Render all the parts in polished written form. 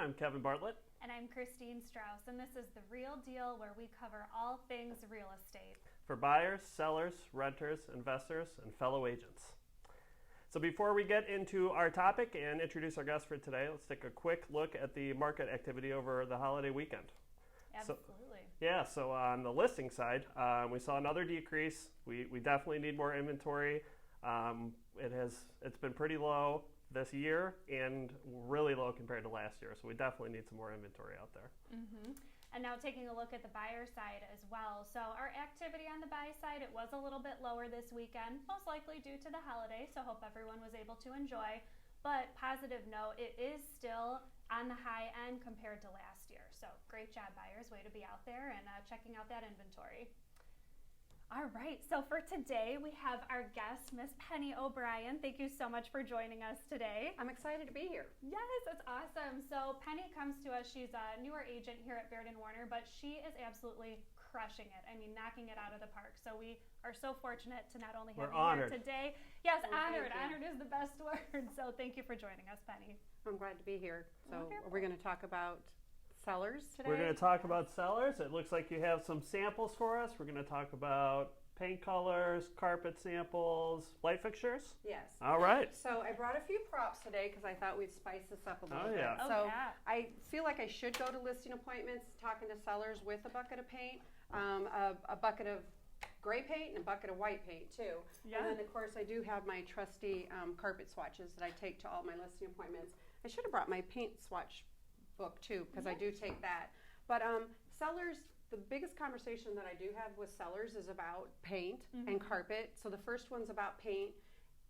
I'm Kevin Bartlett. And I'm Christine Strauss, and this is The Real Deal, where we cover all things real estate. For buyers, sellers, renters, investors, and fellow agents. So before we get into our topic and introduce our guest for today, let's take a quick look at the market activity over the holiday weekend. Absolutely. So on the listing side, we saw another decrease. We definitely need more inventory. It's been pretty low this year and really low compared to last year. So we definitely need some more inventory out there. Mm-hmm. And now taking a look at the buyer side as well. So our activity on the buy side, it was a little bit lower this weekend, most likely due to the holiday. So hope everyone was able to enjoy. But positive note, it is still on the high end compared to last year. So great job, buyers. Way to be out there and checking out that inventory. All right, so for today, we have our guest, Miss Penny Obrien. Thank you so much for joining us today. I'm excited to be here. Yes, it's awesome. So Penny comes to us. She's a newer agent here at Baird & Warner, but she is absolutely crushing it. I mean, knocking it out of the park. So we are so fortunate to not only have you honored here today. Yes, Oh, honored. thank you. Honored is the best word. So thank you for joining us, Penny. I'm glad to be here. So Wonderful. we're going to talk about sellers today. We're going to talk about sellers. It looks like you have some samples for us. We're going to talk about paint colors, carpet samples, light fixtures. Yes. All right. So I brought a few props today because I thought we'd spice this up a little bit. yeah. Oh, So yeah. I feel like I should go to listing appointments talking to sellers with a bucket of paint, a bucket of gray paint and a bucket of white paint too. Yeah. And then of course I do have my trusty carpet swatches that I take to all my listing appointments. I should have brought my paint swatch book too because I do take that. But sellers, the biggest conversation that I do have with sellers is about paint and carpet. So the first one's about paint.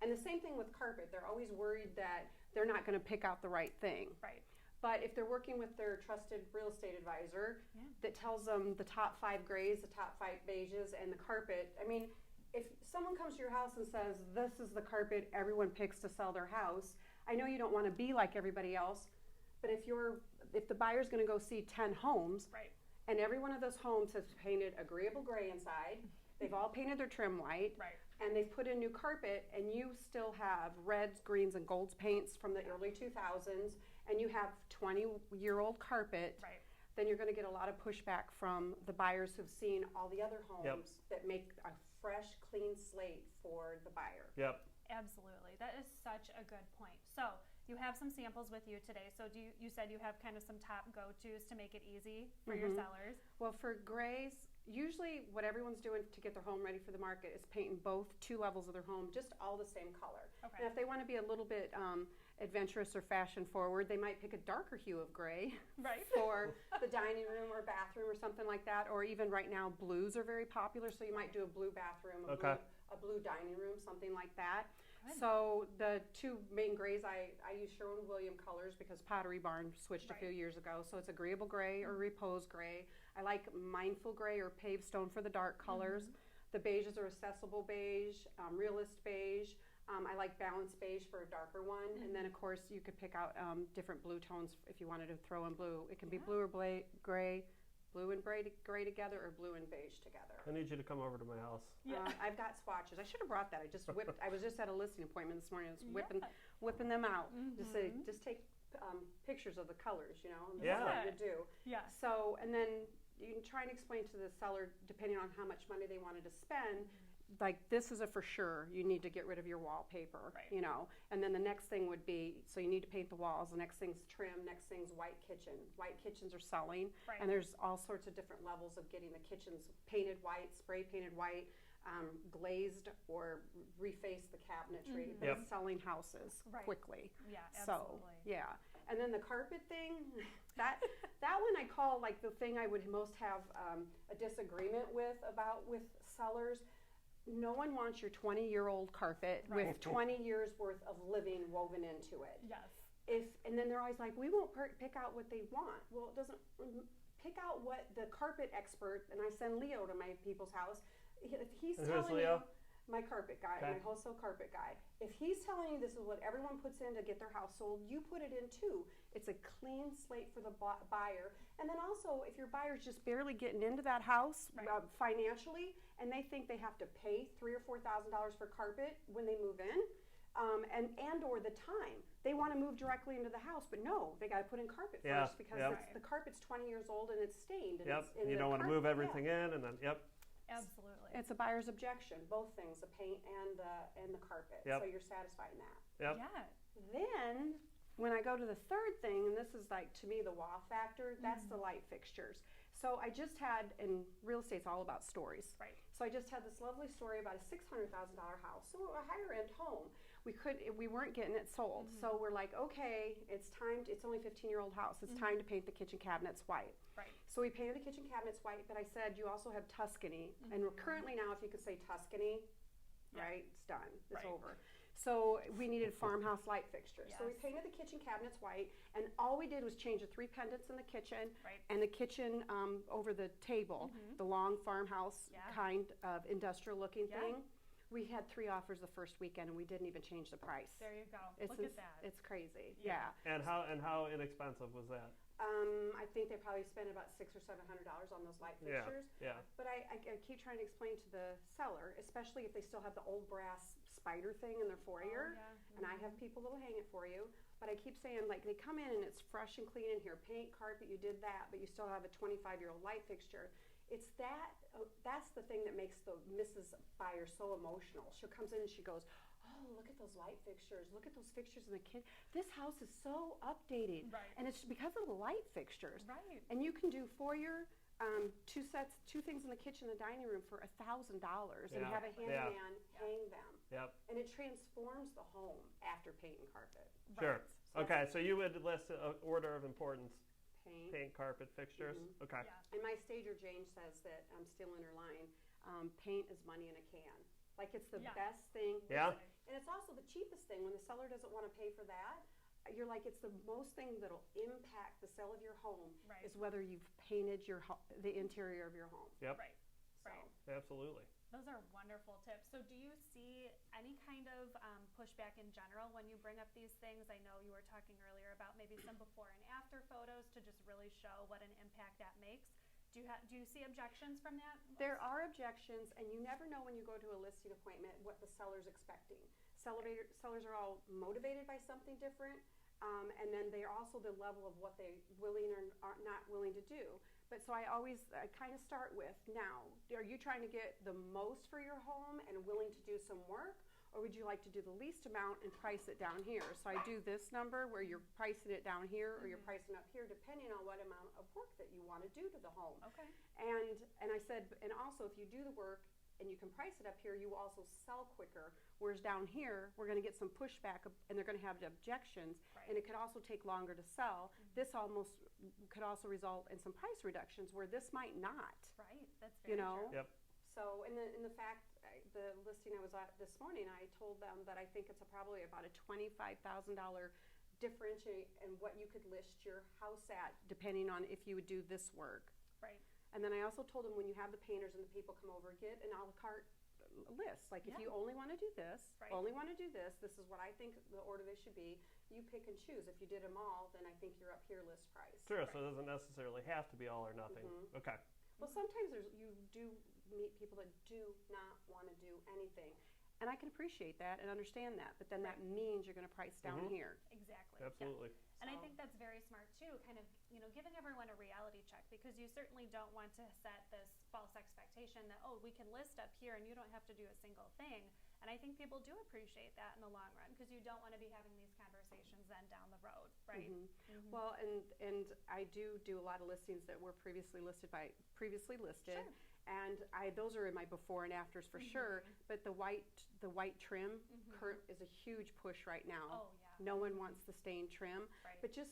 And the same thing with carpet. They're always worried that they're not going to pick out the right thing. Right. But if they're working with their trusted real estate advisor that tells them the top 5 grays, the top 5 beiges, and the carpet, I mean, if someone comes to your house and says, this is the carpet everyone picks to sell their house, I know you don't want to be like everybody else, but if the buyer's going to go see 10 homes, Right. and every one of those homes has painted agreeable gray inside, they've all painted their trim white, Right. and they've put in new carpet, and you still have reds, greens, and golds paints from the early 2000s, and you have 20-year-old carpet, Right. then you're going to get a lot of pushback from the buyers who've seen all the other homes that make a fresh, clean slate for the buyer. Yep. Absolutely. That is such a good point. So you have some samples with you today. So you said you have kind of some top go-tos to make it easy for your sellers? Well, for grays, usually what everyone's doing to get their home ready for the market is painting both 2 levels of their home just all the same color. Okay. And if they want to be a little bit adventurous or fashion forward, they might pick a darker hue of gray Right. for the dining room or bathroom or something like that. Or even right now, blues are very popular, so you might do a blue bathroom, a blue dining room, something like that. Good. So the 2 main grays, I use Sherwin-Williams colors because Pottery Barn switched a few years ago. So it's agreeable gray or repose gray. I like mindful gray or paved stone for the dark colors. The beiges are accessible beige, realist beige. I like balanced beige for a darker one. And then of course you could pick out different blue tones if you wanted to throw in blue. It can be blue or gray, blue and gray together, or blue and beige together. I need you to come over to my house. I've got swatches. I should have brought that. I was just at a listing appointment this morning. I was whipping them out. Just take pictures of the colors, and this is what you do. Yeah. So, and then you can try and explain to the seller, depending on how much money they wanted to spend, like this is a for sure, you need to get rid of your wallpaper, Right. And then the next thing would be, so you need to paint the walls, the next thing's trim, next thing's white kitchen. White kitchens are selling, Right. and there's all sorts of different levels of getting the kitchens painted white, spray painted white, glazed, or reface the cabinetry, but it's selling houses quickly. Yeah, So, absolutely. yeah. And then the carpet thing, that one I call like the thing I would most have a disagreement with sellers. No one wants your 20-year-old carpet with 20 years worth of living woven into it. Yes. And then they're always like, we won't pick out what they want. Well, it doesn't pick out what the carpet expert, and I send Leo to my people's house. If he's telling Leo? you, my carpet guy, my wholesale carpet guy, if he's telling you this is what everyone puts in to get their house sold, you put it in too. It's a clean slate for the buyer. And then also, if your buyer's just barely getting into that house financially, and they think they have to pay $3,000 or $4,000 for carpet when they move in, and or the time. They want to move directly into the house, but no, they got to put in carpet Yeah, first because yep. the carpet's 20 years old and it's stained. And Yep. it's, and You the don't want to carpet- move everything in, and then Absolutely. It's a buyer's objection, both things, the paint and the carpet. Yep. So you're satisfying that. Yep. Yeah. Then when I go to the third thing, and this is like to me the wow factor, that's the light fixtures. So I just had, and real estate's all about stories. Right. So I just had this lovely story about a $600,000 house, so a higher end home. We weren't getting it sold, so we're like, okay, it's time. It's only a 15-year-old house. It's time to paint the kitchen cabinets white. Right. So we painted the kitchen cabinets white, but I said you also have Tuscany, and currently now, if you could say Tuscany, right, it's done. It's Right. over. So we needed farmhouse light fixtures. So we Yes. painted the kitchen cabinets white, and all we did was change the 3 pendants in the kitchen Right. and the kitchen over the table, the long farmhouse Yeah. kind of industrial looking Yeah. thing. We had 3 offers the first weekend, and we didn't even change the price. There you go. It's Look at that. It's crazy. Yeah. Yeah. And how inexpensive was that? I think they probably spent about $600 or $700 on those light Yeah. fixtures. Yeah. But I keep trying to explain to the seller, especially if they still have the old brass spider thing in their foyer, and I have people that'll hang it for you. But I keep saying, like, they come in and it's fresh and clean in here, paint, carpet, you did that, but you still have a 25-year-old light fixture. It's that's the thing that makes the Mrs. Buyer so emotional. She comes in and she goes, oh, look at those light fixtures. Look at those fixtures in the kitchen. This house is so updated. Right. And it's because of the light fixtures. Right. And you can do foyer, 2 things in the kitchen and the dining room for $1,000 and Yeah. have a Yeah. handyman hang them. Yep. And it transforms the home after paint and carpet. Sure. So Okay, so you would list an order of importance: Paint. paint, carpet, fixtures. Okay. Yeah. And my stager Jane says that, I'm stealing her line, paint is money in a can. Like it's the Yeah. best thing. Yeah. And it's also the cheapest thing. When the seller doesn't want to pay for that, you're like, it's the most thing that'll impact the sale of your home Right. is whether you've painted the interior of your home. Yep. Right. So, Right. Absolutely. Those are wonderful tips. So do you see any kind of pushback in general when you bring up these things? I know you were talking earlier about maybe some before and after photos to just really show what an impact that makes. Do you see objections from that? there are objections, and you never know when you go to a listing appointment what the seller's expecting. Sellers are all motivated by something different, and then they're also the level of what they willing or are not willing to do. But so I kind of start with, now, are you trying to get the most for your home and willing to do some work? Or would you like to do the least amount and price it down here? So I do this number where you're pricing it down here or you're pricing up here depending on what amount of work that you want to do to the home. Okay. And I said, and also if you do the work and you can price it up here, you will also sell quicker. Whereas down here, we're going to get some pushback and they're going to have objections, Right. and it could also take longer to sell. This almost could also result in some price reductions where this might not. Right. That's very You know? true. Yep. So in the fact, the listing I was at this morning, I told them that I think it's probably about a $25,000 difference in what you could list your house at, depending on if you would do this work. Right. And then I also told them when you have the painters and the people come over, get an a la carte list. Like if Yeah. you only want to do this, Right. only want to do this, this is what I think the order they should be. You pick and choose. If you did them all, then I think you're up here list price. Sure. So it doesn't necessarily have to be all or nothing. Okay. Well, sometimes you do meet people that do not want to do anything. And I can appreciate that and understand that, but then that means you're going to price down here. Exactly. Yeah. Absolutely. And I So- think that's very smart too, kind of, giving everyone a reality check, because you certainly don't want to set this false expectation that, oh, we can list up here and you don't have to do a single thing. And I think people do appreciate that in the long run, because you don't want to be having these conversations then down the road, right? Well, and I do a lot of listings that were previously listed. Sure. And those are in my before and afters for sure. But the white trim is a huge push right now. Oh, yeah. No one wants the stained trim. Right. But just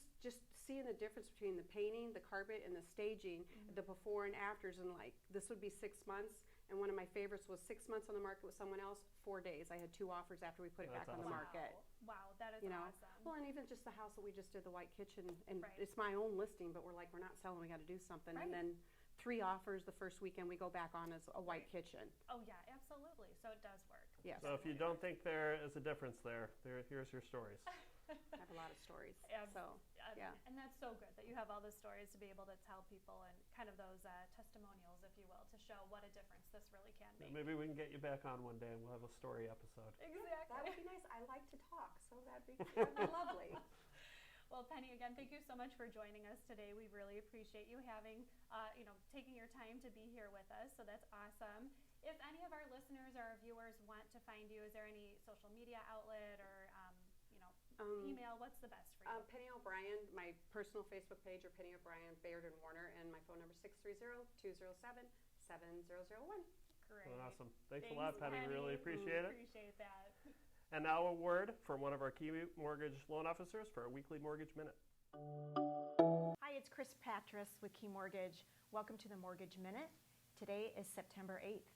seeing the difference between the painting, the carpet, and the staging, the before and afters, and like this would be 6 months. And one of my favorites was 6 months on the market with someone else, 4 days. I had 2 offers after we put it That's back on the awesome. market. Wow, that is You know, awesome. well, and even just the house that we just did, the white kitchen, and Right. it's my own listing, but we're like, we're not selling, we got to do something. Right. And then 3 offers the first weekend we go back on as a white kitchen. Oh, yeah, absolutely. So it does work. Yes, So if you don't think there is a difference here's your stories. I have a lot of stories. Abs- So, yeah. And that's so good that you have all the stories to be able to tell people, and kind of those testimonials, if you will, to show what a difference this really can make. Maybe we can get you back on one day and we'll have a story episode. Exactly. That would be nice. I like to talk, so that'd be lovely. Well, Penny, again, thank you so much for joining us today. We really appreciate you having, taking your time to be here with us. So that's awesome. If any of our listeners or our viewers want to find you, is there any social media outlet or, email? What's the best for you? Penny Obrien, my personal Facebook page, or Penny Obrien, Bayard and Warner, and my phone number is 630-207-7001. Great. Awesome. Thanks a lot, Penny. Really appreciate it. Appreciate that. And now a word from one of our key mortgage loan officers for our weekly Mortgage Minute. Hi, it's Chris Patras with Key Mortgage. Welcome to the Mortgage Minute. Today is September 8th.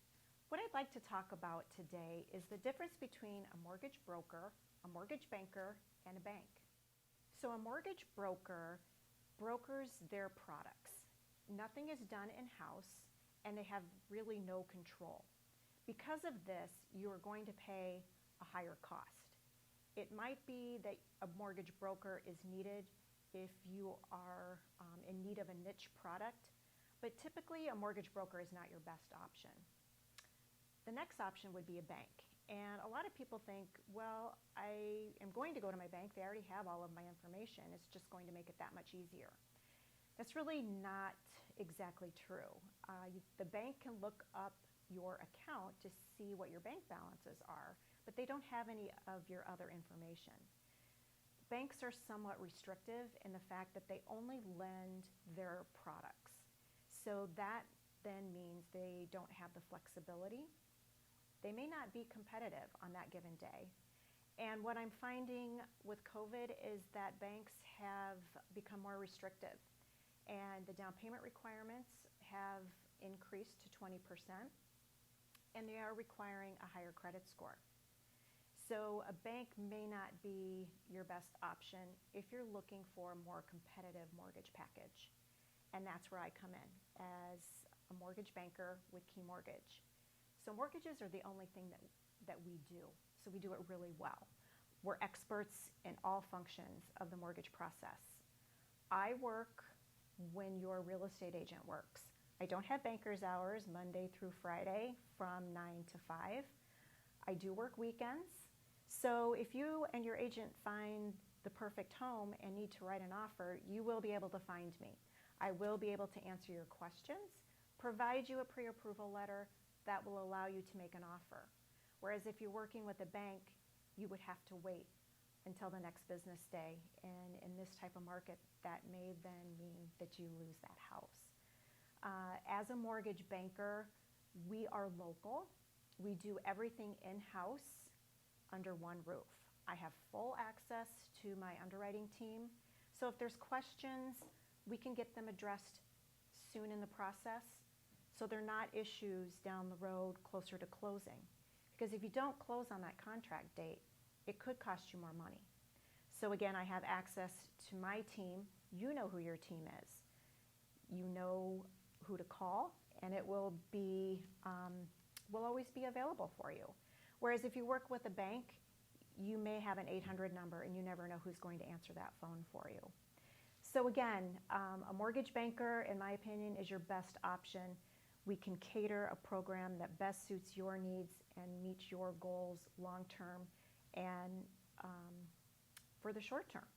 What I'd like to talk about today is the difference between a mortgage broker, a mortgage banker, and a bank. So a mortgage broker brokers their products. Nothing is done in-house, and they have really no control. Because of this, you are going to pay a higher cost. It might be that a mortgage broker is needed if you are in need of a niche product, but typically a mortgage broker is not your best option. The next option would be a bank. And a lot of people think, well, I am going to go to my bank. They already have all of my information. It's just going to make it that much easier. That's really not exactly true. The bank can look up your account to see what your bank balances are, but they don't have any of your other information. Banks are somewhat restrictive in the fact that they only lend their products. So that then means they don't have the flexibility. They may not be competitive on that given day. And what I'm finding with COVID is that banks have become more restrictive, and the down payment requirements have increased to 20%, and they are requiring a higher credit score. So a bank may not be your best option if you're looking for a more competitive mortgage package. And that's where I come in as a mortgage banker with Key Mortgage. So mortgages are the only thing that we do. So we do it really well. We're experts in all functions of the mortgage process. I work when your real estate agent works. I don't have banker's hours Monday through Friday from 9 to 5. I do work weekends. So if you and your agent find the perfect home and need to write an offer, you will be able to find me. I will be able to answer your questions, provide you a pre-approval letter that will allow you to make an offer. Whereas if you're working with a bank, you would have to wait until the next business day. And in this type of market, that may then mean that you lose that house. As a mortgage banker, we are local. We do everything in-house under one roof. I have full access to my underwriting team. So if there's questions, we can get them addressed soon in the process. So they're not issues down the road closer to closing. Because if you don't close on that contract date, it could cost you more money. So again, I have access to my team. You know who your team is. You know who to call, and it will always be available for you. Whereas if you work with a bank, you may have an 800 number and you never know who's going to answer that phone for you. So again, a mortgage banker, in my opinion, is your best option. We can cater a program that best suits your needs and meets your goals long term and for the short term.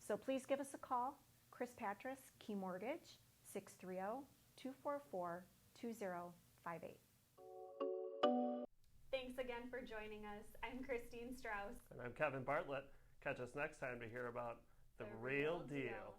So please give us a call. Chris Patras, Key Mortgage, 630-244-2058. Thanks again for joining us. I'm Christine Strauss. And I'm Kevin Bartlett. Catch us next time to hear about the real deal.